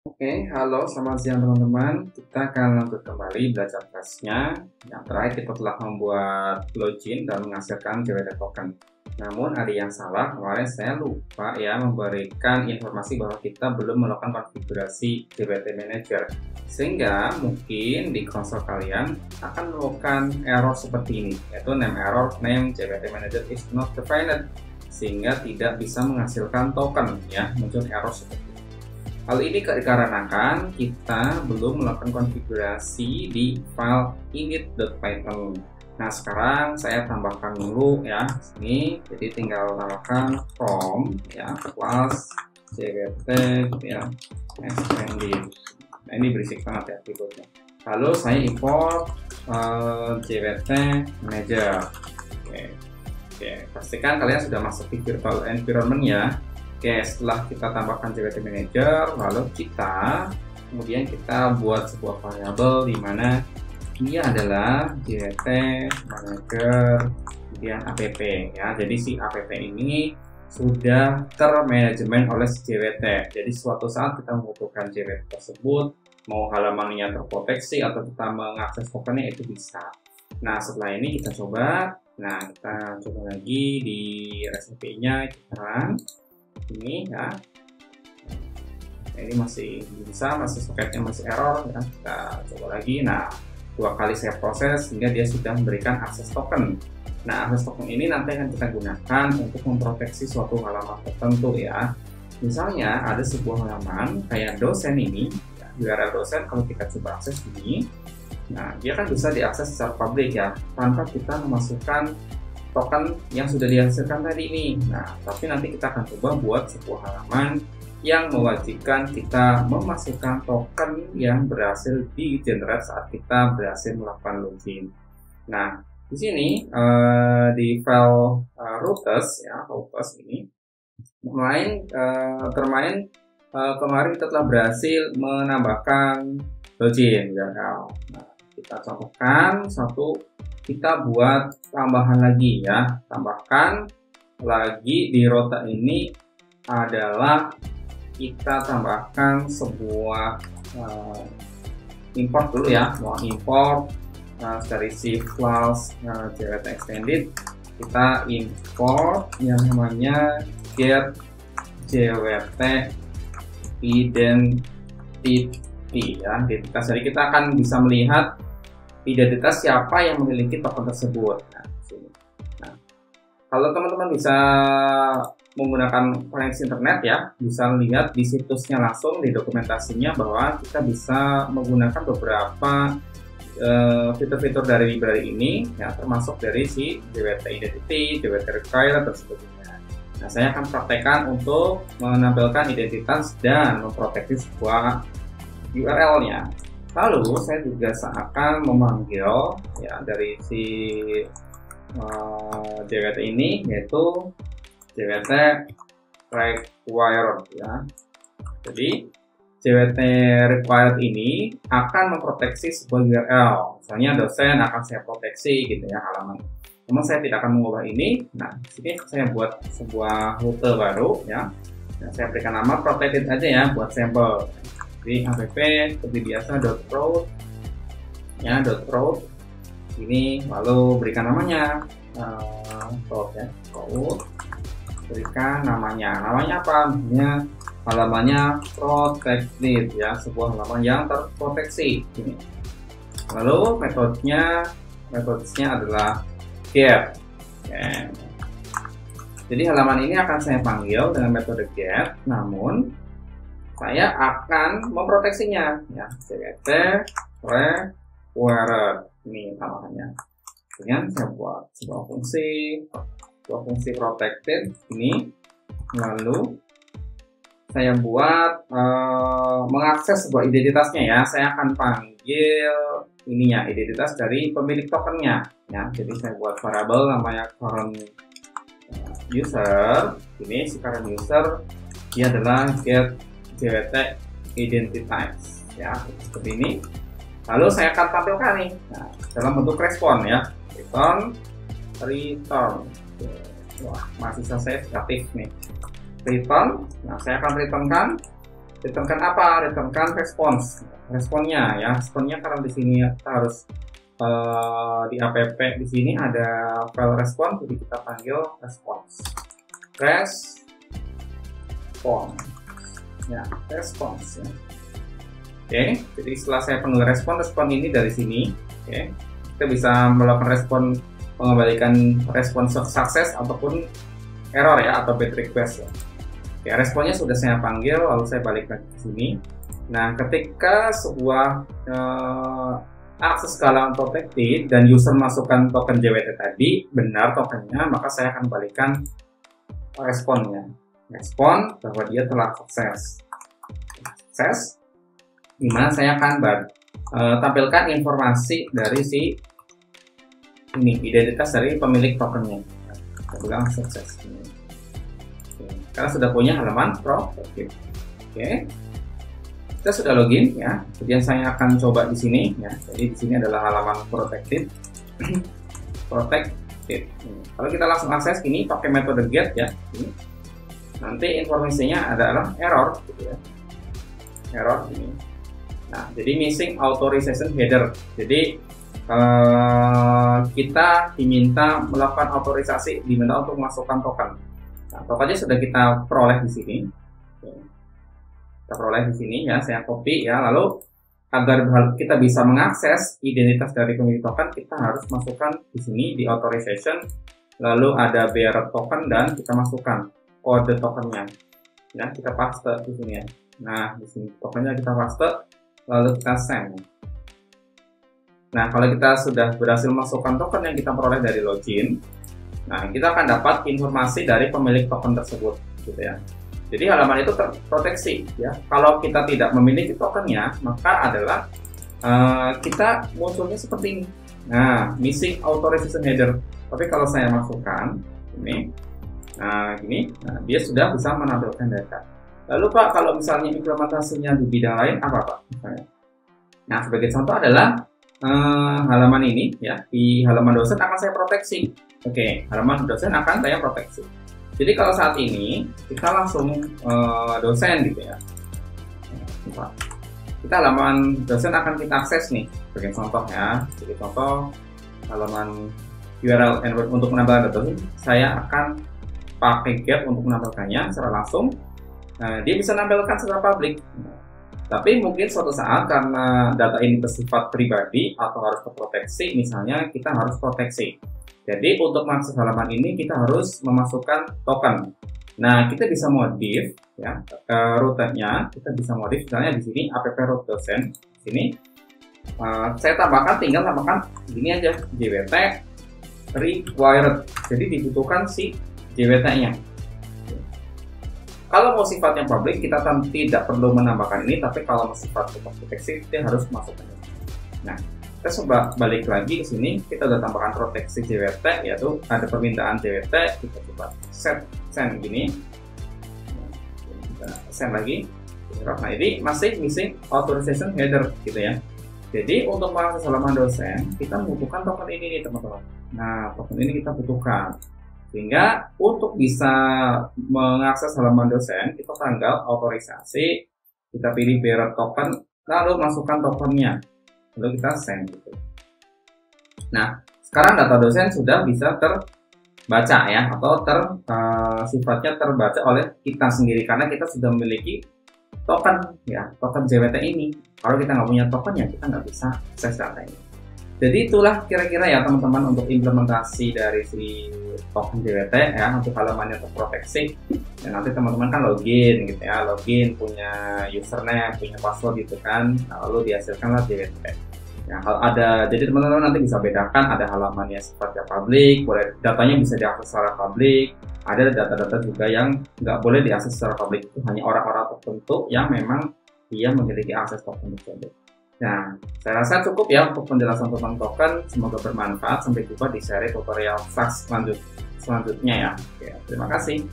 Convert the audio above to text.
Oke, halo selamat siang teman-teman. Kita akan lanjut kembali belajar tesnya. Yang terakhir kita telah membuat login dan menghasilkan JWT token. Namun ada yang salah, kemarin saya lupa ya memberikan informasi bahwa kita belum melakukan konfigurasi JWT Manager. Sehingga mungkin di konsol kalian akan menemukan error seperti ini, yaitu name JWT Manager is not defined, sehingga tidak bisa menghasilkan token ya, muncul error seperti ini. Hal ini dikarenakan kita belum melakukan konfigurasi di file init.python. Nah, sekarang saya tambahkan dulu ya sini. Jadi tinggal tambahkan from ya plus jwt ya extended. Nah, ini berisik banget ya keyboardnya. Lalu saya import jwt manager. Oke, pastikan kalian sudah masuk di virtual environment ya. Oke, setelah kita tambahkan JWT Manager, lalu kita buat sebuah variabel di mana ini adalah JWT Manager kemudian app ya. Jadi si app ini sudah termanajemen oleh si JWT. Jadi suatu saat kita membutuhkan JWT tersebut, mau halamannya terproteksi atau kita mengakses tokennya itu bisa. Nah, setelah ini kita coba. Nah, kita coba lagi di recipe-nya kita ini ya. Ini masih bisa, masih soketnya masih error ya. Kita coba lagi. Nah, 2 kali saya proses sehingga dia sudah memberikan akses token. Nah, akses token ini nanti akan kita gunakan untuk memproteksi suatu halaman tertentu ya. Misalnya ada sebuah halaman kayak dosen ini ya, URL dosen. Kalau kita coba akses ini, nah dia kan bisa diakses secara publik ya, tanpa kita memasukkan token yang sudah dihasilkan tadi ini. Nah, tapi nanti kita akan coba buat sebuah halaman yang mewajibkan kita memasukkan token yang berhasil di generate saat kita berhasil melakukan login. Nah, di sini di file routes ya, routes ini kemarin kita telah berhasil menambahkan login URL. Nah, kita contohkan kita buat tambahan lagi ya, tambahkan lagi di rota ini adalah kita tambahkan sebuah import dulu ya, mau import dari si class JWT extended. Kita import yang namanya get JWT identity ya, identitas. Jadi kita akan bisa melihat identitas siapa yang memiliki token tersebut. Nah, kalau teman-teman bisa menggunakan koneksi internet ya, bisa lihat di situsnya langsung di dokumentasinya bahwa kita bisa menggunakan beberapa fitur-fitur dari library ini ya, termasuk dari si JWT Identity, JWT Require dan sebagainya. Nah, saya akan praktekkan untuk menampilkan identitas dan memproteksi sebuah URL-nya. Lalu saya juga akan memanggil ya dari si JWT ini, yaitu JWT required ya. Jadi JWT required ini akan memproteksi sebuah URL. Misalnya dosen akan saya proteksi gitu ya halaman. Namun saya tidak akan mengubah ini. Nah, di sini saya buat sebuah rute baru ya. Nah, saya berikan nama protected aja ya buat sampel. Jadi app seperti biasa .route ya, .route ini, lalu berikan namanya route ya, route, berikan namanya apa, misalnya halamannya protected ya, sebuah halaman yang terproteksi ini. Lalu metodenya adalah get. Okay. Jadi halaman ini akan saya panggil dengan metode get, namun saya akan memproteksinya ya, JWT required ini tambahannya. Kemudian saya buat sebuah fungsi protected ini, lalu saya buat mengakses sebuah identitasnya ya. Saya akan panggil ininya, identitas dari pemilik tokennya ya. Jadi saya buat variabel namanya current user. Ini si current user dia adalah get JWT identitas ya, seperti ini. Lalu saya akan tampilkan nih dalam bentuk respon ya, return. Wah, mahasiswa saya kreatif nih. Return. Nah, saya akan returnkan Returnkan apa? Returnkan response. Responnya ya, responnya karena di sini kita harus di app di sini ada file response, jadi kita panggil response. Ya, response ya. Oke, jadi setelah saya panggil respon ini dari sini, oke, kita bisa melakukan respon, mengembalikan respon sukses ataupun error ya, atau bad request ya. Oke, responnya sudah saya panggil, lalu saya balik lagi ke sini. Nah, ketika sebuah akses skala unprotected dan user masukkan token JWT tadi benar tokennya, maka saya akan balikan responnya. Respon bahwa dia telah sukses, dimana saya akan tampilkan informasi dari si ini, identitas dari pemilik tokennya. Kita bilang sukses. Karena sudah punya halaman protected. Oke. Kita sudah login ya. Kemudian saya akan coba di sini ya. Jadi di sini adalah halaman protected. Kalau kita langsung akses ini pakai metode get ya. Ini. Nanti informasinya adalah error gitu ya. Error ini. Nah, jadi missing authorization header. Jadi kita diminta melakukan autorisasi, diminta untuk memasukkan token. Nah, tokennya sudah kita peroleh di sini. Kita peroleh di sini ya, saya copy ya. Lalu agar kita bisa mengakses identitas dari pemilik token, kita harus masukkan di sini di authorization. Lalu ada bearer token dan kita masukkan kode tokennya. Ya, kita paste di sini ya. Nah, di sini tokennya kita paste, lalu kita send. Nah, kalau kita sudah berhasil masukkan token yang kita peroleh dari login, nah kita akan dapat informasi dari pemilik token tersebut, gitu ya. Jadi halaman itu terproteksi ya. Kalau kita tidak memiliki tokennya, maka adalah kita munculnya seperti ini. Nah, missing authorization header. Tapi kalau saya masukkan ini, nah gini, nah, dia sudah bisa menampilkan data. Lalu Pak, kalau misalnya implementasinya di bidang lain apa Pak? Misalnya. Nah, sebagai contoh adalah halaman ini ya, di halaman dosen akan saya proteksi. Oke, halaman dosen akan saya proteksi. Jadi kalau saat ini kita langsung dosen gitu ya. Kita halaman dosen akan kita akses nih, sebagai contoh ya. Sebagai contoh halaman URL untuk menambahkan dosen, saya akan pakai get untuk menampilkannya secara langsung. Nah, dia bisa menampilkan secara publik. Tapi mungkin suatu saat karena data ini bersifat pribadi atau harus terproteksi, misalnya kita harus proteksi. Jadi untuk mengakses halaman ini kita harus memasukkan token. Nah, kita bisa modif ya rutenya, kita bisa modif misalnya di sini app root dosen. Di sini saya tinggal tambahkan gini aja, JWT required. Jadi dibutuhkan si JWT-nya. Kalau mau sifatnya publik, kita tidak perlu menambahkan ini, tapi kalau mau sifat proteksi, kita harus masukkan ini. Nah, kita coba balik lagi ke sini, kita udah tambahkan proteksi JWT, yaitu ada permintaan JWT, kita coba send gini, kita send lagi. Nah, ini masih missing authorization header gitu ya. Jadi untuk mengakses halaman dosen, kita membutuhkan token ini nih teman-teman. Nah, token ini kita butuhkan. Sehingga untuk bisa mengakses halaman dosen, kita tanggal autorisasi, kita pilih bearer token, lalu masukkan tokennya, lalu kita send gitu. Nah, sekarang data dosen sudah bisa terbaca ya, atau sifatnya terbaca oleh kita sendiri karena kita sudah memiliki token ya, token JWT ini. Kalau kita nggak punya tokennya, kita nggak bisa akses data ini. Jadi itulah kira-kira ya teman-teman untuk implementasi dari si token JWT ya, untuk halamannya terproteksi. Dan nanti teman-teman kan login gitu ya, login punya username, punya password gitu kan, lalu dihasilkanlah JWT. Ya, jadi teman-teman nanti bisa bedakan ada halamannya sifatnya publik, boleh datanya bisa diakses secara publik, ada data-data juga yang nggak boleh diakses secara publik, itu hanya orang-orang tertentu yang memang dia memiliki akses token tersebut. Nah, saya rasa cukup ya untuk penjelasan tentang token. Semoga bermanfaat. Sampai jumpa di seri tutorial Flux selanjutnya ya. Oke, terima kasih.